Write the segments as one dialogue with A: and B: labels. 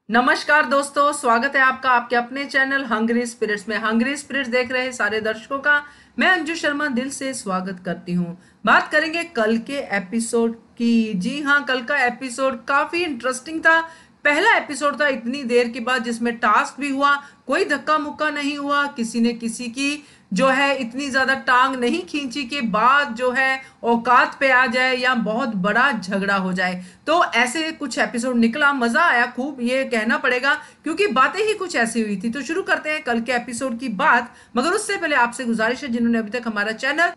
A: नमस्कार दोस्तों, स्वागत है आपका आपके अपने चैनल हंग्री स्पिरिट्स में। हंग्री स्पिरिट्स देख रहे सारे दर्शकों का मैं अंजू शर्मा दिल से स्वागत करती हूँ। बात करेंगे कल के एपिसोड की। जी हाँ, कल का एपिसोड काफी इंटरेस्टिंग था। पहला एपिसोड था इतनी देर के बाद जिसमें टास्क भी हुआ, कोई धक्का मुक्का नहीं हुआ, किसी ने किसी की जो है इतनी ज्यादा टांग नहीं खींची कि बात जो है औकात पे आ जाए या बहुत बड़ा झगड़ा हो जाए। तो ऐसे कुछ एपिसोड निकला, मजा आया खूब, ये कहना पड़ेगा क्योंकि बातें ही कुछ ऐसी हुई थी। तो शुरू करते हैं कल के एपिसोड की बात, मगर उससे पहले आपसे गुजारिश है जिन्होंने अभी तक हमारा चैनल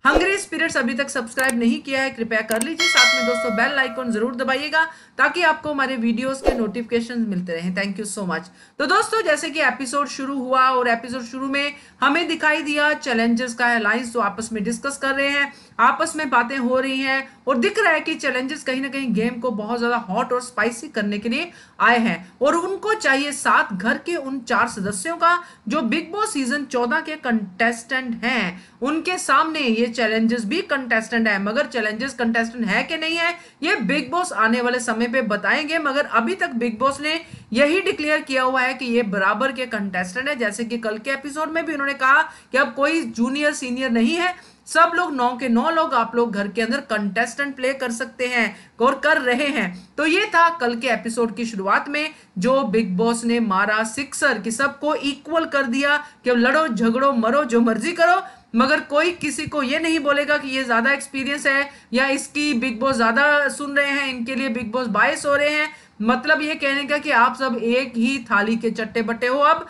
A: हंग्री स्पिरिट्स अभी तक सब्सक्राइब नहीं किया है कृपया कर लीजिए। साथ में दोस्तों बेल आइकॉन जरूर दबाइएगा ताकि आपको हमारे वीडियोस के नोटिफिकेशंस मिलते रहें। Thank you so much. तो दोस्तों जैसे कि एपिसोड शुरू हुआ और एपिसोड शुरू में हमें दिखाई दिया चैलेंजर्स का अलायंस जो आपस में डिस्कस कर रहे हैं, आपस में बातें हो रही हैं और दिख रहा है कि चैलेंजर्स कहीं ना कहीं गेम को बहुत ज्यादा हॉट और स्पाइसी करने के लिए आए हैं और उनको चाहिए साथ घर के उन 4 सदस्यों का जो बिग बॉस सीजन 14 के कंटेस्टेंट हैं। उनके सामने ये चैलेंजर्स भी कंटेस्टेंट है, मगर चैलेंजर्स कंटेस्टेंट है कि नहीं है ये बिग बॉस आने वाले समय पे बताएंगे। मगर अभी तक बिग बॉस ने यही डिक्लेयर किया हुआ है कि ये बराबर के कंटेस्टेंट है। जैसे कि कल के एपिसोड में भी उन्होंने कहा कि अब कोई जूनियर सीनियर नहीं है, सब लोग 9 के 9 लोग आप लोग घर के अंदर कंटेस्टेंट प्ले कर सकते हैं और कर रहे हैं। तो ये था कल के एपिसोड की शुरुआत में जो बिग बॉस ने मारा सिक्सर कि सबको इक्वल कर दिया कि लड़ो झगड़ो मरो जो मर्जी करो, मगर कोई किसी को ये नहीं बोलेगा कि ये ज्यादा एक्सपीरियंस है या इसकी बिग बॉस ज्यादा सुन रहे हैं, इनके लिए बिग बॉस बायस हो रहे हैं। मतलब ये कहने का कि आप सब एक ही थाली के चट्टे बट्टे हो, अब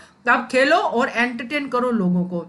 A: खेलो और एंटरटेन करो लोगों को।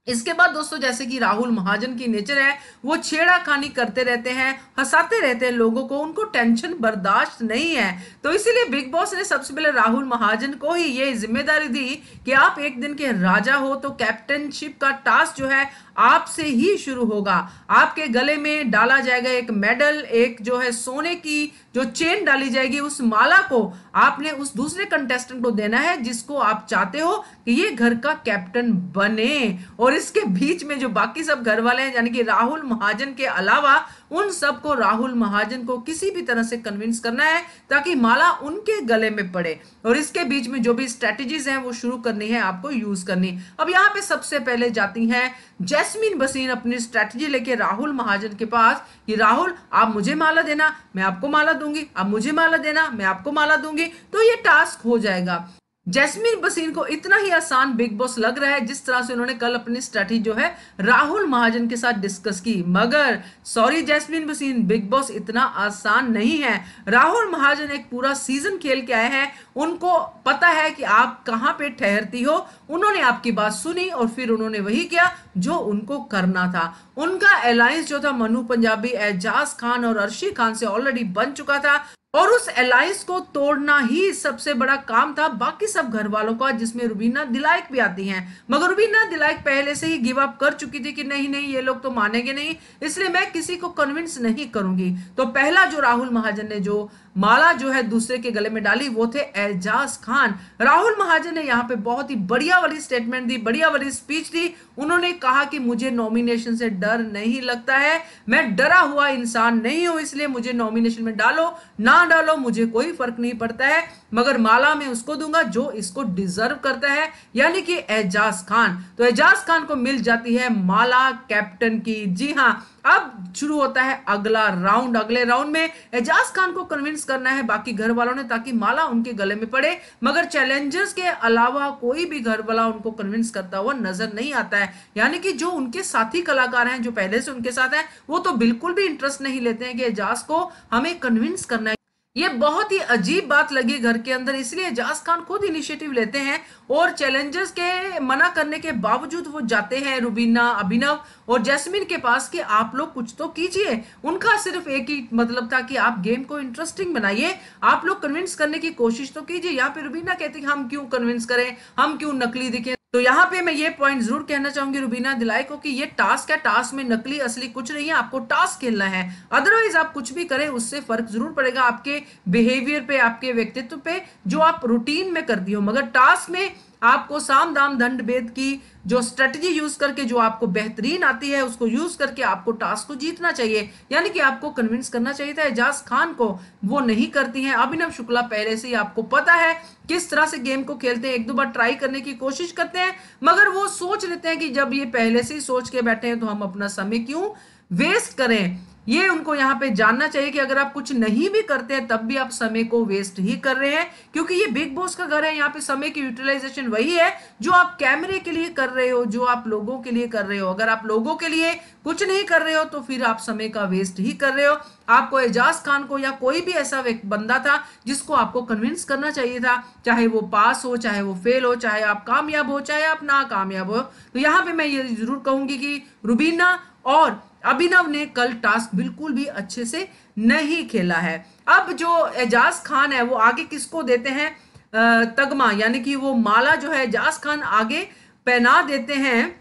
A: इसके बाद दोस्तों जैसे कि राहुल महाजन की नेचर है, वो छेड़ाखानी करते रहते हैं, हंसाते रहते हैं लोगों को, उनको टेंशन बर्दाश्त नहीं है। तो इसीलिए बिग बॉस ने सबसे पहले राहुल महाजन को ही ये जिम्मेदारी दी कि आप एक दिन के राजा हो तो कैप्टनशिप का टास्क जो है आपसे ही शुरू होगा। आपके गले में डाला जाएगा एक मेडल, एक जो है सोने की जो चेन डाली जाएगी, उस माला को आपने उस दूसरे कंटेस्टेंट को देना है जिसको आप चाहते हो कि ये घर का कैप्टन बने। और इसके बीच में जो बाकी सब घर वाले हैं यानी कि राहुल महाजन के अलावा उन सबको राहुल महाजन को किसी भी तरह से कन्विंस करना है ताकि माला उनके गले में पड़े। और इसके बीच में जो भी स्ट्रेटेजीज हैं वो शुरू करनी है, आपको यूज करनी। अब यहाँ पे सबसे पहले जाती हैं जैस्मीन बसीन अपनी स्ट्रेटेजी लेके राहुल महाजन के पास कि राहुल आप मुझे माला देना, मैं आपको माला दूंगी, आप मुझे माला देना, मैं आपको माला दूंगी, तो ये टास्क हो जाएगा। जैस्मीन बसीन को इतना ही आसान बिग बॉस लग रहा है जिस तरह से उन्होंने कल अपनी स्ट्रेटजी जो है राहुल महाजन के साथ डिस्कस की। मगर सॉरी जैस्मीन बसीन, बिग बॉस इतना आसान नहीं है। राहुल महाजन एक पूरा सीजन खेल के आए हैं, उनको पता है कि आप कहां पे ठहरती हो। उन्होंने आपकी बात सुनी और फिर उन्होंने वही किया जो उनको करना था। उनका अलायंस जो था मनु पंजाबी, एजाज खान और अर्शी खान से ऑलरेडी बन चुका था और उस अलायंस को तोड़ना ही सबसे बड़ा काम था बाकी सब घर वालों का, जिसमें रुबीना दिलाइक भी आती हैं। मगर रुबीना दिलाइक पहले से ही गिव अप कर चुकी थी कि नहीं नहीं ये लोग तो मानेंगे नहीं, इसलिए मैं किसी को कन्विंस नहीं करूंगी। तो पहला जो राहुल महाजन ने जो माला जो है दूसरे के गले में डाली वो थे एजाज खान। राहुल महाजन ने यहाँ पे बहुत ही बढ़िया वाली स्टेटमेंट दी, बढ़िया वाली स्पीच दी। उन्होंने कहा कि मुझे नॉमिनेशन से डर नहीं लगता है, मैं डरा हुआ इंसान नहीं हूं, इसलिए मुझे नॉमिनेशन में डालो ना डालो मुझे कोई फर्क नहीं पड़ता है, मगर माला मैं उसको दूंगा जो इसको डिजर्व करता है, यानी कि एजाज खान। तो एजाज खान को मिल जाती है माला कैप्टन की। जी हां, अब शुरू होता है अगला राउंड। अगले राउंड में एजाज खान को कन्विंस करना है बाकी घर वालों ने ताकि माला उनके गले में पड़े, मगर चैलेंजर्स के अलावा कोई भी घर वाला उनको कन्विंस करता हुआ नजर नहीं आता है। यानी कि जो उनके साथी कलाकार हैं जो पहले से उनके साथ हैं वो तो बिल्कुल भी इंटरेस्ट नहीं लेते हैं कि एजाज को हमें कन्विंस करना है। ये बहुत ही अजीब बात लगी घर के अंदर, इसलिए एजाज खान खुद इनिशिएटिव लेते हैं और चैलेंजर्स के मना करने के बावजूद वो जाते हैं रुबीना, अभिनव और जैस्मीन के पास कि आप लोग कुछ तो कीजिए। उनका सिर्फ एक ही मतलब था कि आप गेम को इंटरेस्टिंग बनाइए, आप लोग कन्विंस करने की कोशिश तो कीजिए। यहाँ पे रुबीना कहती है हम क्यों कन्विंस करें, हम क्यों नकली दिखे। तो यहाँ पे मैं ये पॉइंट जरूर कहना चाहूंगी रुबीना दिलाई को कि ये टास्क है, टास्क में नकली असली कुछ नहीं है, आपको टास्क खेलना है। अदरवाइज आप कुछ भी करें उससे फर्क जरूर पड़ेगा आपके बिहेवियर पे, आपके व्यक्तित्व पे जो आप रूटीन में करती हो, मगर टास्क में आपको साम दाम दंड भेद की जो स्ट्रेटजी यूज करके जो आपको बेहतरीन आती है उसको यूज करके आपको टास्क को जीतना चाहिए, यानी कि आपको कन्विंस करना चाहिए था एजाज खान को, वो नहीं करती हैं। अभिनव शुक्ला पहले से ही आपको पता है किस तरह से गेम को खेलते हैं, एक दो बार ट्राई करने की कोशिश करते हैं मगर वो सोच लेते हैं कि जब ये पहले से ही सोच के बैठे हैं तो हम अपना समय क्यों वेस्ट करें। ये उनको यहाँ पे जानना चाहिए कि अगर आप कुछ नहीं भी करते हैं तब भी आप समय को वेस्ट ही कर रहे हैं, क्योंकि ये बिग बॉस का घर है। यहाँ पे समय की यूटिलाइजेशन वही है जो आप कैमरे के लिए कर रहे हो, जो आप लोगों के लिए कर रहे हो। अगर आप लोगों के लिए कुछ नहीं कर रहे हो तो फिर आप समय का वेस्ट ही कर रहे हो। आपको एजाज खान को या कोई भी ऐसा बंदा था जिसको आपको कन्विंस करना चाहिए था, चाहे वो पास हो, चाहे वो फेल हो, चाहे आप कामयाब हो, चाहे आप ना कामयाब हो। तो यहाँ पे मैं ये जरूर कहूंगी कि रुबीना और अभिनव ने कल टास्क बिल्कुल भी अच्छे से नहीं खेला है। अब जो एजाज खान है वो आगे किसको देते हैं तगमा, यानी कि वो माला जो है एजाज खान आगे पहना देते हैं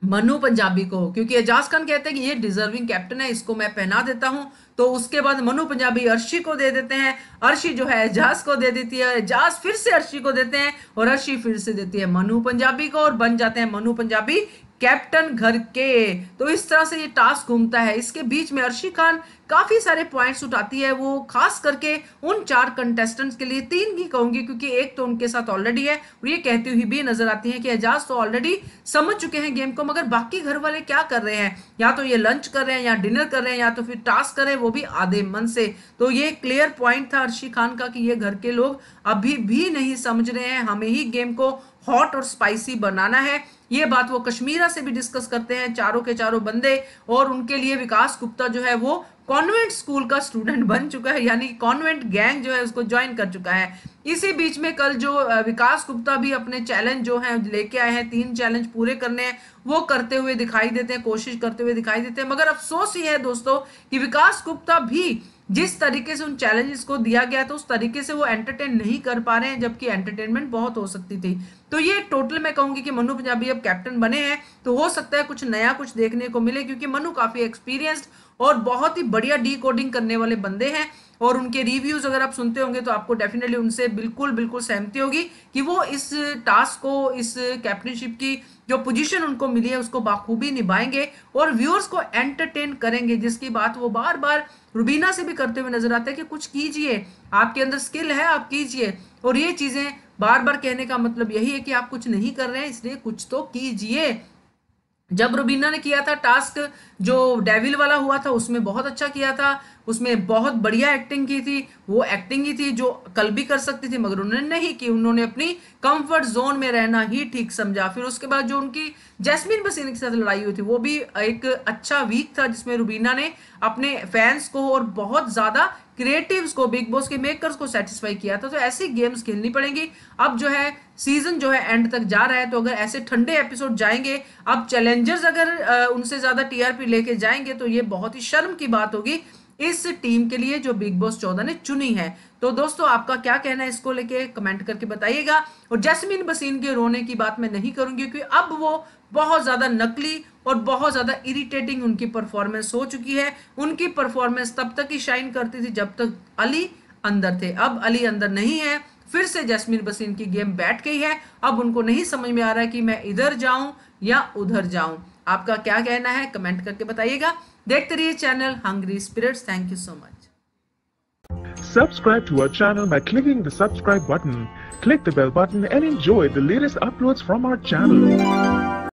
A: मनु पंजाबी को, क्योंकि एजाज खान कहते हैं कि ये डिजर्विंग कैप्टन है, इसको मैं पहना देता हूं। तो उसके बाद मनु पंजाबी अर्शी को दे देते हैं, अर्शी जो है एजाज को दे देती है, एजाज फिर से अर्शी को देते हैं और अर्शी फिर से देती है मनु पंजाबी को और बन जाते हैं मनु पंजाबी कैप्टन घर के। तो इस तरह से ये टास्क घूमता है। इसके बीच में अर्शी खान काफी सारे पॉइंट्स उठाती है, वो खास करके उन 4 कंटेस्टेंट्स के लिए, 3 ही कहूंगी क्योंकि एक तो उनके साथ ऑलरेडी है, और ये कहती हुई भी नजर आती है कि एजाज तो ऑलरेडी समझ चुके हैं गेम को, मगर बाकी घर वाले क्या कर रहे हैं, या तो ये लंच कर रहे हैं या डिनर कर रहे हैं या तो फिर टास्क कर रहे हैं, वो भी आधे मन से। तो ये क्लियर पॉइंट था अर्शी खान का कि ये घर के लोग अभी भी नहीं समझ रहे हैं, हमें ही गेम को हॉट और स्पाइसी बनाना है। ये बात वो कश्मीरा से भी डिस्कस करते हैं, चारों के चारों बंदे, और उनके लिए विकास गुप्ता जो है वो कॉन्वेंट स्कूल का स्टूडेंट बन चुका है, यानी कॉन्वेंट गैंग जो है उसको ज्वाइन कर चुका है। इसी बीच में कल जो विकास गुप्ता भी अपने चैलेंज जो है लेके आए हैं, 3 चैलेंज पूरे करने हैं, वो करते हुए दिखाई देते हैं, कोशिश करते हुए दिखाई देते हैं। मगर अफसोस ये है दोस्तों कि विकास गुप्ता भी जिस तरीके से उन चैलेंजेस को दिया गया था उस तरीके से वो एंटरटेन नहीं कर पा रहे हैं, जबकि एंटरटेनमेंट बहुत हो सकती थी। तो ये टोटल मैं कहूंगी कि मनु पंजाबी अब कैप्टन बने हैं तो हो सकता है कुछ नया कुछ देखने को मिले, क्योंकि मनु काफी एक्सपीरियंस्ड और बहुत ही बढ़िया डी कोडिंग करने वाले बंदे हैं, और उनके रिव्यूज अगर आप सुनते होंगे तो आपको डेफिनेटली उनसे बिल्कुल बिल्कुल सहमति होगी कि वो इस टास्क को, इस कैप्टनशिप की जो पोजीशन उनको मिली है उसको बाखूबी निभाएंगे और व्यूअर्स को एंटरटेन करेंगे, जिसकी बात वो बार बार रुबीना से भी करते हुए नजर आते हैं कि कुछ कीजिए, आपके अंदर स्किल है आप कीजिए। और ये चीजें बार बार कहने का मतलब यही है कि आप कुछ नहीं कर रहे हैं, इसलिए कुछ तो कीजिए। जब रुबीना ने किया था टास्क जो डेविल वाला हुआ था उसमें बहुत अच्छा किया था, उसमें बहुत बढ़िया एक्टिंग की थी, वो एक्टिंग ही थी जो कल भी कर सकती थी मगर उन्होंने नहीं की, उन्होंने अपनी कंफर्ट जोन में रहना ही ठीक समझा। फिर उसके बाद जो उनकी जैस्मीन बसीन के साथ लड़ाई हुई थी वो भी एक अच्छा वीक था, जिसमें रुबीना ने अपने फैंस को और बहुत ज्यादा क्रिएटिव्स को, बिग बॉस के मेकर्स को सेटिस्फाई किया था। तो ऐसी गेम्स खेलनी पड़ेंगी। अब जो है सीजन जो है एंड तक जा रहा है, तो अगर ऐसे ठंडे एपिसोड जाएंगे, अब चैलेंजर्स अगर उनसे ज्यादा टीआरपी लेके जाएंगे तो ये बहुत ही शर्म की बात होगी इस टीम के लिए जो बिग बॉस 14 ने चुनी है। तो दोस्तों आपका क्या कहना है इसको लेके कमेंट करके बताइएगा। और जैस्मीन बसीन के रोने की बात मैं नहीं करूंगी क्योंकि अब वो बहुत ज्यादा नकली और बहुत ज्यादा इरिटेटिंग उनकी परफॉर्मेंस हो चुकी है। उनकी परफॉर्मेंस तब तक ही शाइन करती थी जब तक अली अंदर थे, अब अली अंदर नहीं है, फिर से जैस्मीन बसीन की गेम बैठ गई है। अब उनको नहीं समझ में आ रहा है कि मैं इधर जाऊं या उधर जाऊं। आपका क्या कहना है कमेंट करके बताइएगा। देखते रहिए channel hungry spirits. Thank you so much.
B: Subscribe to our channel by clicking the subscribe button. Click the bell button and enjoy the latest uploads from our channel.